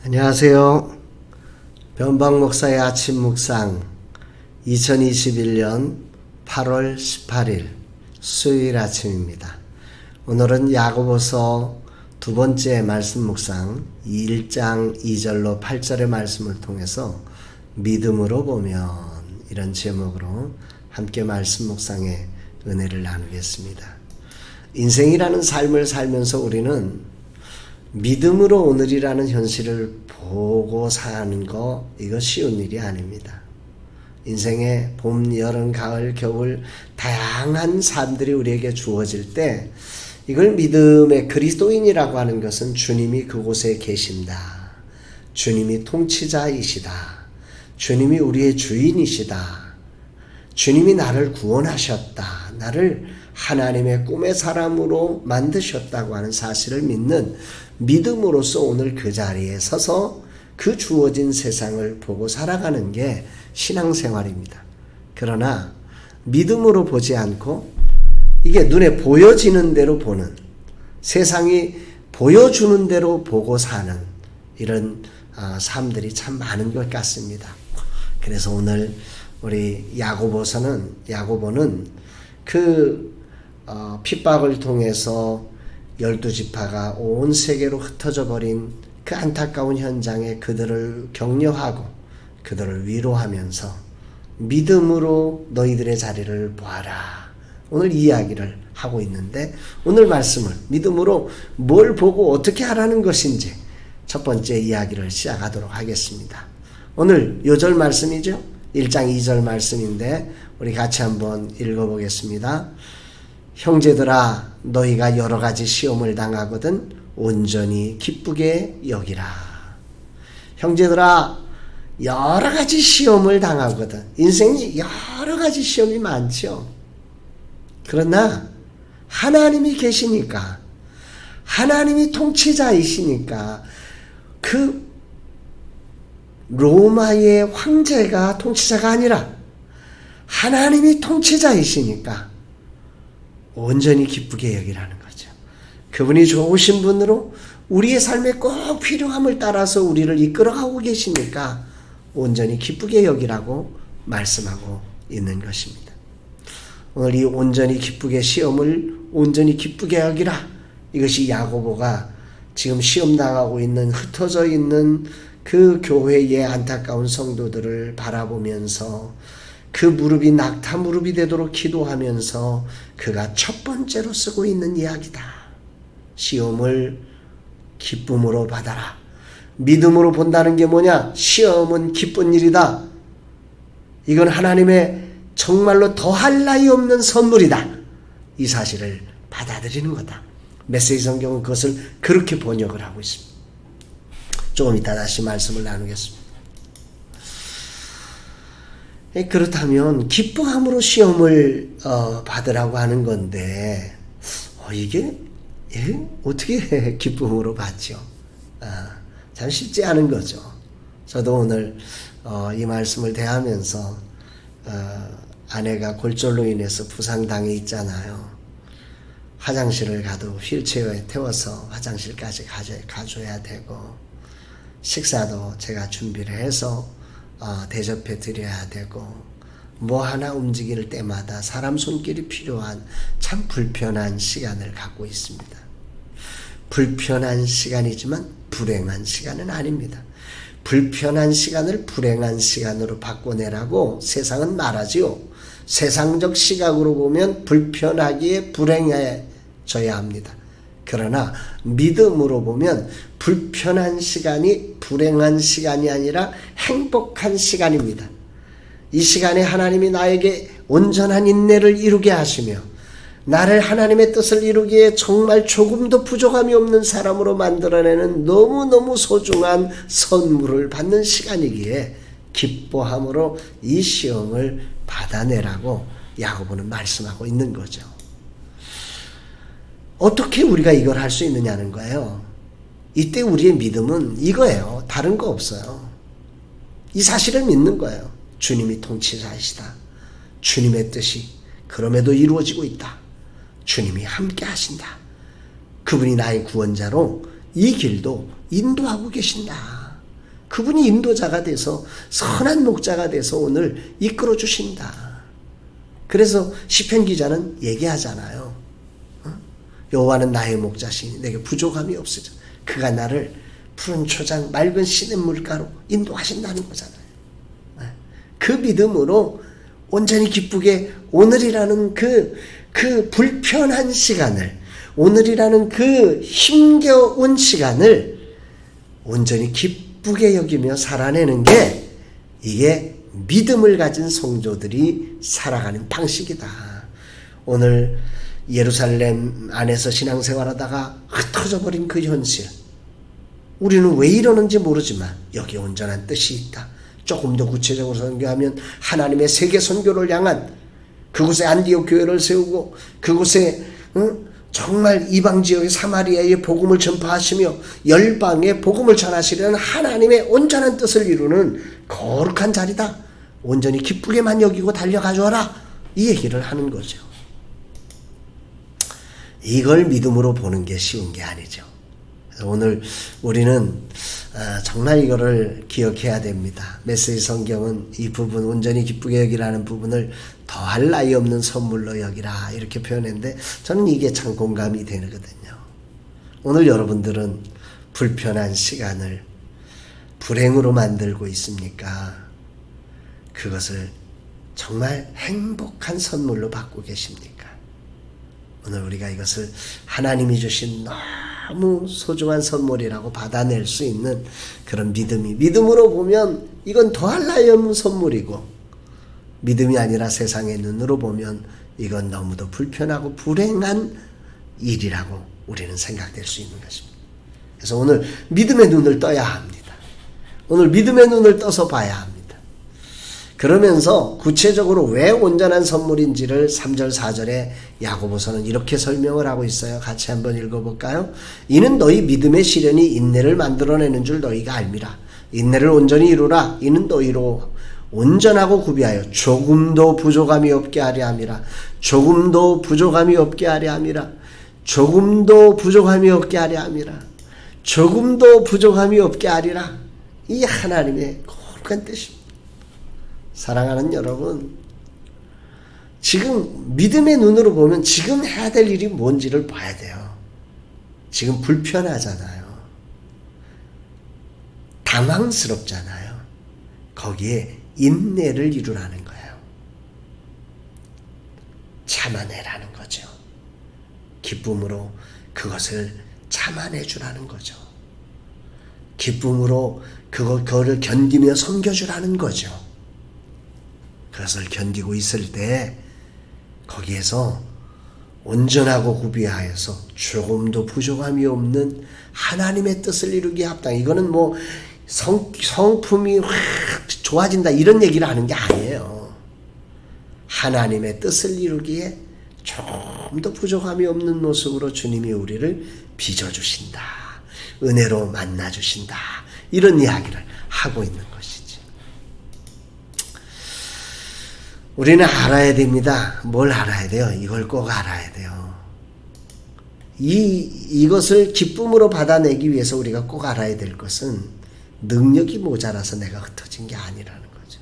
안녕하세요. 변방 목사의 아침 묵상 2021년 8월 18일 수요일 아침입니다. 오늘은 야고보서 두 번째 말씀 묵상 1장 2절로 8절의 말씀을 통해서 믿음으로 보면 이런 제목으로 함께 말씀 묵상의 은혜를 나누겠습니다. 인생이라는 삶을 살면서 우리는 믿음으로 오늘이라는 현실을 보고 사는 거 이거 쉬운 일이 아닙니다. 인생의 봄, 여름, 가을, 겨울 다양한 삶들이 우리에게 주어질 때 이걸 믿음의 그리스도인이라고 하는 것은 주님이 그곳에 계신다. 주님이 통치자이시다. 주님이 우리의 주인이시다. 주님이 나를 구원하셨다. 나를 하나님의 꿈의 사람으로 만드셨다고 하는 사실을 믿는 믿음으로써 오늘 그 자리에 서서 그 주어진 세상을 보고 살아가는 게 신앙생활입니다. 그러나 믿음으로 보지 않고 이게 눈에 보여지는 대로 보는, 세상이 보여주는 대로 보고 사는 이런 삶들이 참 많은 것 같습니다. 그래서 오늘 우리 야고보는 그 핍박을 통해서 12지파가 온 세계로 흩어져 버린 그 안타까운 현장에 그들을 격려하고 그들을 위로하면서 믿음으로 너희들의 자리를 보아라. 오늘 이야기를 하고 있는데 오늘 말씀을 믿음으로 뭘 보고 어떻게 하라는 것인지 첫 번째 이야기를 시작하도록 하겠습니다. 오늘 요절 말씀이죠. 1장 2절 말씀인데 우리 같이 한번 읽어보겠습니다. 형제들아 너희가 여러 가지 시험을 당하거든 온전히 기쁘게 여기라. 형제들아 여러 가지 시험을 당하거든. 인생이 여러 가지 시험이 많죠. 그러나 하나님이 계시니까, 하나님이 통치자이시니까 그 로마의 황제가 통치자가 아니라 하나님이 통치자이시니까 온전히 기쁘게 여기라는 거죠. 그분이 좋으신 분으로 우리의 삶에 꼭 필요함을 따라서 우리를 이끌어가고 계시니까 온전히 기쁘게 여기라고 말씀하고 있는 것입니다. 오늘 이 온전히 기쁘게 시험을 온전히 기쁘게 여기라. 이것이 야고보가 지금 시험당하고 있는 흩어져 있는 그 교회의 안타까운 성도들을 바라보면서 그 무릎이 낙타 무릎이 되도록 기도하면서 그가 첫 번째로 쓰고 있는 이야기다. 시험을 기쁨으로 받아라. 믿음으로 본다는 게 뭐냐? 시험은 기쁜 일이다. 이건 하나님의 정말로 더할 나위 없는 선물이다. 이 사실을 받아들이는 거다. 메시지 성경은 그것을 그렇게 번역을 하고 있습니다. 조금 이따 다시 말씀을 나누겠습니다. 그렇다면 기뻐함으로 시험을 받으라고 하는 건데 이게 어떻게 기쁨으로 받죠? 참 쉽지 않은 거죠. 저도 오늘 이 말씀을 대하면서 아내가 골절로 인해서 부상당해 있잖아요. 화장실을 가도 휠체어에 태워서 화장실까지 가줘야 되고 식사도 제가 준비를 해서 대접해 드려야 되고 뭐 하나 움직일 때마다 사람 손길이 필요한 참 불편한 시간을 갖고 있습니다. 불편한 시간이지만 불행한 시간은 아닙니다. 불편한 시간을 불행한 시간으로 바꿔내라고 세상은 말하지요. 세상적 시각으로 보면 불편하기에 불행해져야 합니다. 그러나 믿음으로 보면 불편한 시간이 불행한 시간이 아니라 행복한 시간입니다. 이 시간에 하나님이 나에게 온전한 인내를 이루게 하시며 나를 하나님의 뜻을 이루기에 정말 조금도 부족함이 없는 사람으로 만들어내는 너무너무 소중한 선물을 받는 시간이기에 기뻐함으로 이 시험을 받아내라고 야고보는 말씀하고 있는 거죠. 어떻게 우리가 이걸 할 수 있느냐는 거예요. 이때 우리의 믿음은 이거예요. 다른 거 없어요. 이 사실을 믿는 거예요. 주님이 통치자이시다. 주님의 뜻이 그럼에도 이루어지고 있다. 주님이 함께 하신다. 그분이 나의 구원자로 이 길도 인도하고 계신다. 그분이 인도자가 돼서 선한 목자가 돼서 오늘 이끌어 주신다. 그래서 시편 기자는 얘기하잖아요. 여호와는 나의 목자시니 내게 부족함이 없으죠. 그가 나를 푸른 초장 맑은 시냇물가로 인도하신다는 거잖아요. 그 믿음으로 온전히 기쁘게 오늘이라는 그 불편한 시간을, 오늘이라는 그 힘겨운 시간을 온전히 기쁘게 여기며 살아내는 게 이게 믿음을 가진 성도들이 살아가는 방식이다. 오늘 예루살렘 안에서 신앙생활하다가 흩어져 버린 그 현실, 우리는 왜 이러는지 모르지만 여기 온전한 뜻이 있다. 조금 더 구체적으로 선교하면 하나님의 세계 선교를 향한 그곳에 안디옥 교회를 세우고 그곳에 정말 이방 지역의 사마리아의 복음을 전파하시며 열방에 복음을 전하시려는 하나님의 온전한 뜻을 이루는 거룩한 자리다. 온전히 기쁘게만 여기고 달려가줘라. 이 얘기를 하는 거죠. 이걸 믿음으로 보는 게 쉬운 게 아니죠. 그래서 오늘 우리는 정말 이거를 기억해야 됩니다. 메시지 성경은 이 부분, 온전히 기쁘게 여기라는 부분을 더할 나위 없는 선물로 여기라 이렇게 표현했는데 저는 이게 참 공감이 되거든요. 오늘 여러분들은 불편한 시간을 불행으로 만들고 있습니까? 그것을 정말 행복한 선물로 받고 계십니까? 오늘 우리가 이것을 하나님이 주신 너무 소중한 선물이라고 받아낼 수 있는 그런 믿음으로 보면 이건 더할 나위 없는 선물이고, 믿음이 아니라 세상의 눈으로 보면 이건 너무도 불편하고 불행한 일이라고 우리는 생각될 수 있는 것입니다. 그래서 오늘 믿음의 눈을 떠야 합니다. 오늘 믿음의 눈을 떠서 봐야 합니다. 그러면서 구체적으로 왜 온전한 선물인지를 3절 4절에 야고보서는 이렇게 설명을 하고 있어요. 같이 한번 읽어볼까요? 이는 너희 믿음의 시련이 인내를 만들어내는 줄 너희가 알미라. 인내를 온전히 이루라. 이는 너희로 온전하고 구비하여 조금도 부족함이 없게 하려 함이라. 조금도 부족함이 없게 하려 함이라. 조금도 부족함이 없게 하려 함이라. 조금도 부족함이 없게 하리라. 이 하나님의 거룩한 뜻입니다. 사랑하는 여러분, 지금 믿음의 눈으로 보면 지금 해야 될 일이 뭔지를 봐야 돼요. 지금 불편하잖아요. 당황스럽잖아요. 거기에 인내를 이루라는 거예요. 참아내라는 거죠. 기쁨으로 그것을 참아내주라는 거죠. 기쁨으로 그거를 견디며 섬겨주라는 거죠. 그것을 견디고 있을 때 거기에서 온전하고 구비하여서 조금도 부족함이 없는 하나님의 뜻을 이루기에 합당. 이거는 뭐 성품이 확 좋아진다 이런 얘기를 하는 게 아니에요. 하나님의 뜻을 이루기에 조금도 부족함이 없는 모습으로 주님이 우리를 빚어주신다. 은혜로 만나주신다. 이런 이야기를 하고 있는 것이지. 우리는 알아야 됩니다. 뭘 알아야 돼요? 이걸 꼭 알아야 돼요. 이것을 기쁨으로 받아내기 위해서 우리가 꼭 알아야 될 것은 능력이 모자라서 내가 흩어진 게 아니라는 거죠.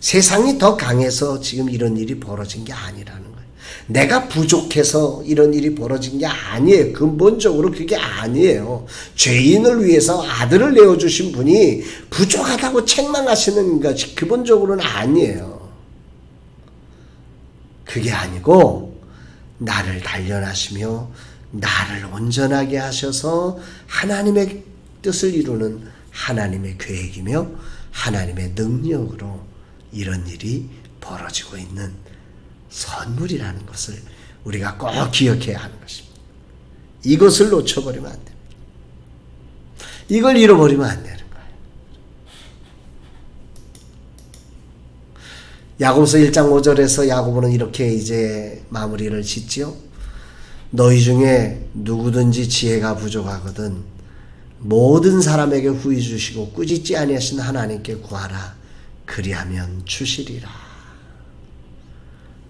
세상이 더 강해서 지금 이런 일이 벌어진 게 아니라는 거예요. 내가 부족해서 이런 일이 벌어진 게 아니에요. 근본적으로 그게 아니에요. 죄인을 위해서 아들을 내어주신 분이 부족하다고 책망하시는 것이 근본적으로는 아니에요. 그게 아니고 나를 단련하시며 나를 온전하게 하셔서 하나님의 뜻을 이루는 하나님의 계획이며 하나님의 능력으로 이런 일이 벌어지고 있는 선물이라는 것을 우리가 꼭 기억해야 하는 것입니다. 이것을 놓쳐버리면 안 됩니다. 이걸 잃어버리면 안 되는 거예요. 야고보서 1장 5절에서 야고보는 이렇게 이제 마무리를 짓지요. 너희 중에 누구든지 지혜가 부족하거든 모든 사람에게 후히 주시고 꾸짖지 아니하신 하나님께 구하라. 그리하면 주시리라.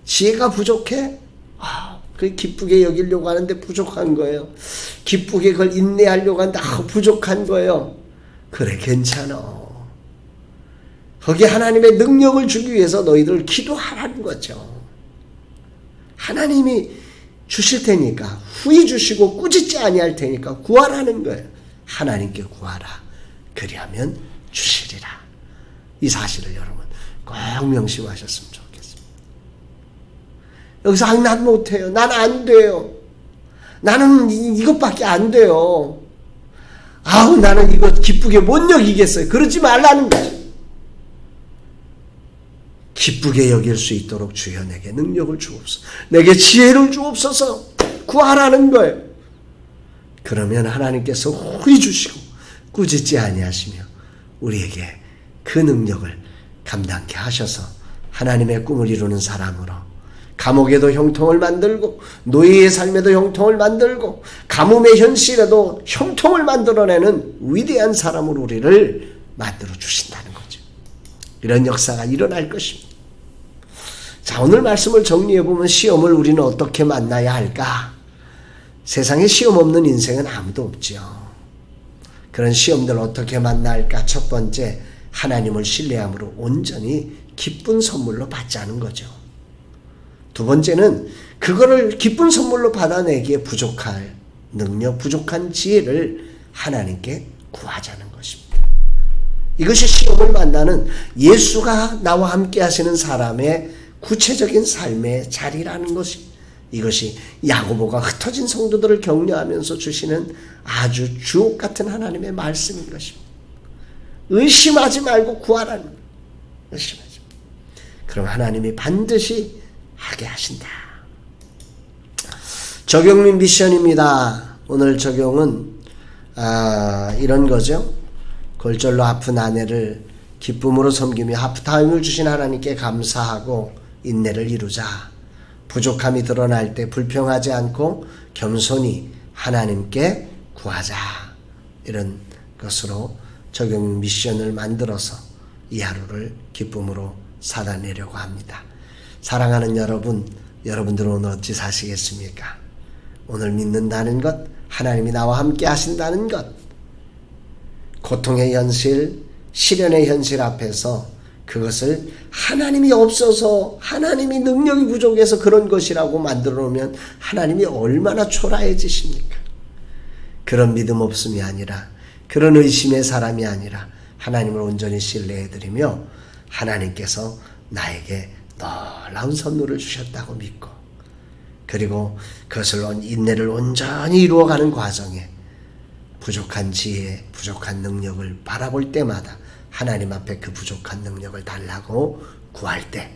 지혜가 부족해? 그 기쁘게 여기려고 하는데 부족한 거예요. 기쁘게 그걸 인내하려고 하는데 부족한 거예요. 그래, 괜찮아. 거기에 하나님의 능력을 주기 위해서 너희들 기도하라는 거죠. 하나님이 주실 테니까, 후히 주시고 꾸짖지 아니할 테니까 구하라는 거예요. 하나님께 구하라. 그리하면 주시리라. 이 사실을 여러분 꼭 명심하셨으면 좋겠습니다. 여기서 난 못해요. 난 안 돼요. 나는 이것밖에 안 돼요. 아우, 나는 이거 기쁘게 못 여기겠어요. 그러지 말라는 거죠. 기쁘게 여길 수 있도록 주여 내게 능력을 주옵소서. 내게 지혜를 주옵소서. 구하라는 거예요. 그러면 하나님께서 후히 주시고 꾸짖지 아니하시며 우리에게 그 능력을 감당케 하셔서 하나님의 꿈을 이루는 사람으로 감옥에도 형통을 만들고 노예의 삶에도 형통을 만들고 가뭄의 현실에도 형통을 만들어내는 위대한 사람으로 우리를 만들어 주신다는 거죠. 이런 역사가 일어날 것입니다. 자, 오늘 말씀을 정리해보면 시험을 우리는 어떻게 만나야 할까? 세상에 시험 없는 인생은 아무도 없죠. 그런 시험들 어떻게 만날까? 첫 번째, 하나님을 신뢰함으로 온전히 기쁜 선물로 받자는 거죠. 두 번째는 그거를 기쁜 선물로 받아내기에 부족할 능력, 부족한 지혜를 하나님께 구하자는 것입니다. 이것이 시험을 만나는 예수가 나와 함께 하시는 사람의 구체적인 삶의 자리라는 것이, 이것이 야고보가 흩어진 성도들을 격려하면서 주시는 아주 주옥 같은 하나님의 말씀인 것입니다. 의심하지 말고 구하라는 거예요. 의심하지 말고. 그럼 하나님이 반드시 하게 하신다. 적용 및 미션입니다. 오늘 적용은 이런 거죠. 골절로 아픈 아내를 기쁨으로 섬기며 하프타임을 주신 하나님께 감사하고 인내를 이루자. 부족함이 드러날 때 불평하지 않고 겸손히 하나님께 구하자. 이런 것으로 적용 미션을 만들어서 이 하루를 기쁨으로 살아내려고 합니다. 사랑하는 여러분, 여러분들은 오늘 어찌 사시겠습니까? 오늘 믿는다는 것, 하나님이 나와 함께 하신다는 것, 고통의 현실, 시련의 현실 앞에서 그것을 하나님이 없어서, 하나님이 능력이 부족해서 그런 것이라고 만들어 놓으면 하나님이 얼마나 초라해지십니까? 그런 믿음 없음이 아니라, 그런 의심의 사람이 아니라 하나님을 온전히 신뢰해드리며 하나님께서 나에게 놀라운 선물을 주셨다고 믿고, 그리고 그것을 인내를 온전히 이루어가는 과정에 부족한 지혜, 부족한 능력을 바라볼 때마다 하나님 앞에 그 부족한 능력을 달라고 구할 때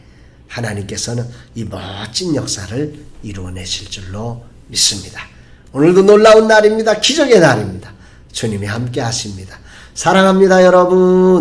하나님께서는 이 멋진 역사를 이루어내실 줄로 믿습니다. 오늘도 놀라운 날입니다. 기적의 날입니다. 주님이 함께 하십니다. 사랑합니다, 여러분.